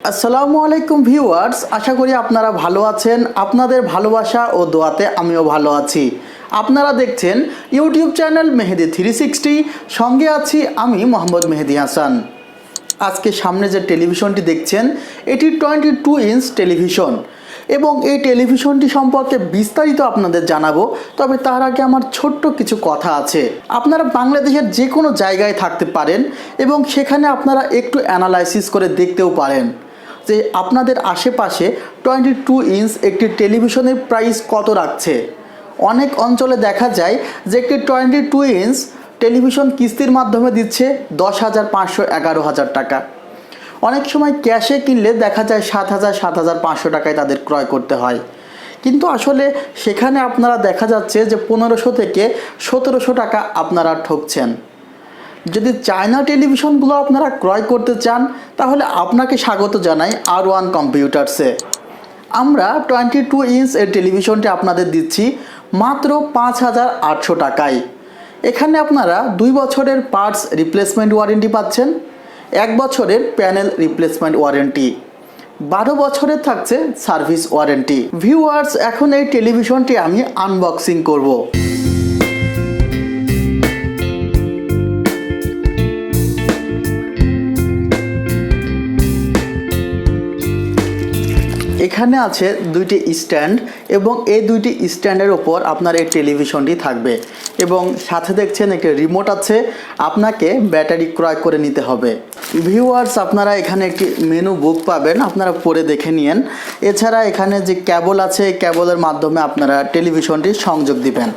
আসসালামু আলাইকুম ভিউয়ার্স, আশা করি আপনারা ভালো আছেন। আপনাদের ভালোবাসা ও দোয়াতে আমিও ভালো আছি। আপনারা দেখছেন ইউটিউব চ্যানেল মেহেদি 360, সঙ্গে আছি আমি মোহাম্মদ মেহেদি হাসান। আজকে সামনে যে টেলিভিশনটি দেখছেন এটি 22 ইঞ্চ টেলিভিশন এবং এই টেলিভিশনটি সম্পর্কে বিস্তারিত আপনাদের জানাবো। তবে তার আগে আমার ছোট্ট কিছু কথা আছে। আপনারা বাংলাদেশের যে কোনো জায়গায় থাকতে পারেন এবং সেখানে আপনারা একটু অ্যানালাইসিস করে দেখতেও পারেন যে আপনাদের আশেপাশে 22 ইঞ্চ একটি টেলিভিশনের প্রাইস কত রাখছে। অনেক অঞ্চলে দেখা যায় যে একটি 22 ইঞ্চ টেলিভিশন কিস্তির মাধ্যমে দিচ্ছে 10,000, 500, 11,000 টাকা। অনেক সময় ক্যাশে কিনলে দেখা যায় 7,000, 7,500 টাকায় তাদের ক্রয় করতে হয়। কিন্তু আসলে সেখানে আপনারা দেখা যাচ্ছে যে 1500 থেকে 1700 টাকা আপনারা ঠকছেন। যদি চায়না টেলিভিশনগুলো আপনারা ক্রয় করতে চান তাহলে আপনাকে স্বাগত জানাই R1 কম্পিউটার্সে। আমরা 22 ইঞ্চ এর টেলিভিশনটি আপনাদের দিচ্ছি মাত্র 5,800 টাকায়। এখানে আপনারা 2 বছরের পার্টস রিপ্লেসমেন্ট ওয়ারেন্টি পাচ্ছেন, 1 বছরের প্যানেল রিপ্লেসমেন্ট ওয়ারেন্টি, 12 বছরের থাকছে সার্ভিস ওয়ারেন্টি। ভিউয়ার্স, এখন এই টেলিভিশনটি আমি আনবক্সিং করব। এখানে আছে দুইটি স্ট্যান্ড এবং এই দুইটি স্ট্যান্ডের ওপর আপনার এই টেলিভিশনটি থাকবে এবং সাথে দেখছেন একটি রিমোট আছে। আপনাকে ব্যাটারি ক্রয় করে নিতে হবে। ভিউয়ার্স, আপনারা এখানে একটি মেনু বুক পাবেন, আপনারা পড়ে দেখে নিন। এছাড়া এখানে যে কেবল আছে এই কেবলের মাধ্যমে আপনারা টেলিভিশনটি সংযোগ দিবেন।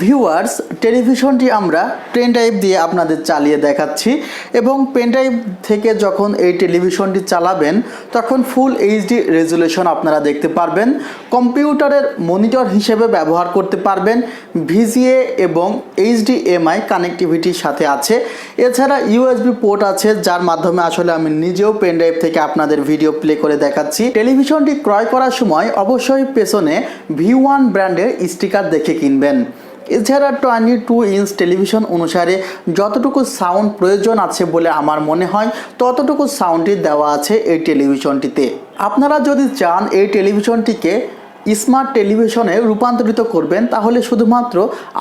ভিউয়ার্স, টেলিভিশনটি আমরা পেন ড্রাইভ দিয়ে আপনাদের চালিয়ে দেখাচ্ছি এবং পেন ড্রাইভ থেকে যখন এই টেলিভিশনটি চালাবেন তখন ফুল এইচডি রেজুলেশন আপনারা দেখতে পারবেন। কম্পিউটারের মনিটর হিসেবে ব্যবহার করতে পারবেন। ভিজিএ এবং এইচডিএমআই কানেক্টিভিটির সাথে আছে। এছাড়া ইউএসবি পোর্ট আছে, যার মাধ্যমে আসলে আমি নিজেও পেন ড্রাইভ থেকে আপনাদের ভিডিও প্লে করে দেখাচ্ছি। টেলিভিশনটি ক্রয় করার সময় অবশ্যই পেছনে V1 ব্র্যান্ডের স্টিকার দেখে কিনবেন। এছাড়া 22 ইঞ্চ টেলিভিশন অনুসারে যতটুকু সাউন্ড প্রয়োজন আছে বলে আমার মনে হয় ততটুকু সাউন্ডই দেওয়া আছে এই টেলিভিশনটিতে। আপনারা যদি চান এই টেলিভিশনটিকে স্মার্ট টেলিভিশনে রূপান্তরিত করবেন তাহলে শুধুমাত্র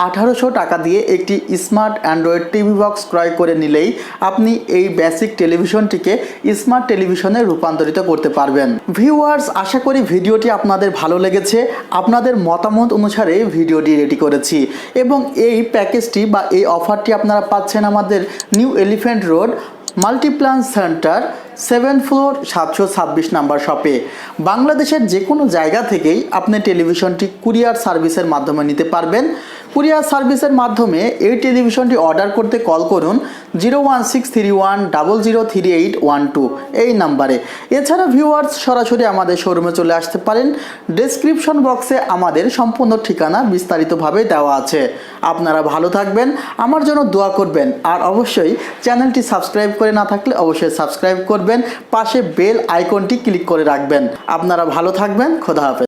1800 টাকা দিয়ে একটি স্মার্ট অ্যান্ড্রয়েড টিভি বক্স ক্রয় করে নিলেই আপনি এই বেসিক টেলিভিশনটিকে স্মার্ট টেলিভিশনে রূপান্তরিত করতে পারবেন। ভিউয়ার্স, আশা করি ভিডিওটি আপনাদের ভালো লেগেছে। আপনাদের মতামত অনুসারে ভিডিওটি রেডি করেছি এবং এই প্যাকেজটি বা এই অফারটি আপনারা পাচ্ছেন আমাদের new elephant road Multiplan centre 7 floor 726 number শপে। বাংলাদেশের যে কোনো জায়গা থেকেই আপনি টেলিভিশনটি কুরিয়ার সার্ভিসের মাধ্যমে নিতে পারবেন। কুরিয়ার সার্ভিসের মাধ্যমে এই টেলিভিশনটি অর্ডার করতে কল করুন 01631003812 এই নাম্বারে। এছাড়া ভিউয়ার্স, সরাসরি আমাদের শোরুমে চলে আসতে পারেন। ডেসক্রিপশন বক্সে আমাদের সম্পূর্ণ ঠিকানা বিস্তারিতভাবে দেওয়া আছে। আপনারা ভালো থাকবেন, আমার জন্য দোয়া করবেন আর অবশ্যই চ্যানেলটি সাবস্ক্রাইব করে না থাকলে অবশ্যই সাবস্ক্রাইব করবেন। পাশে বেল আইকনটি ক্লিক করে রাখবেন। আপনারা ভালো থাকবেন। খোদা হাফেজ।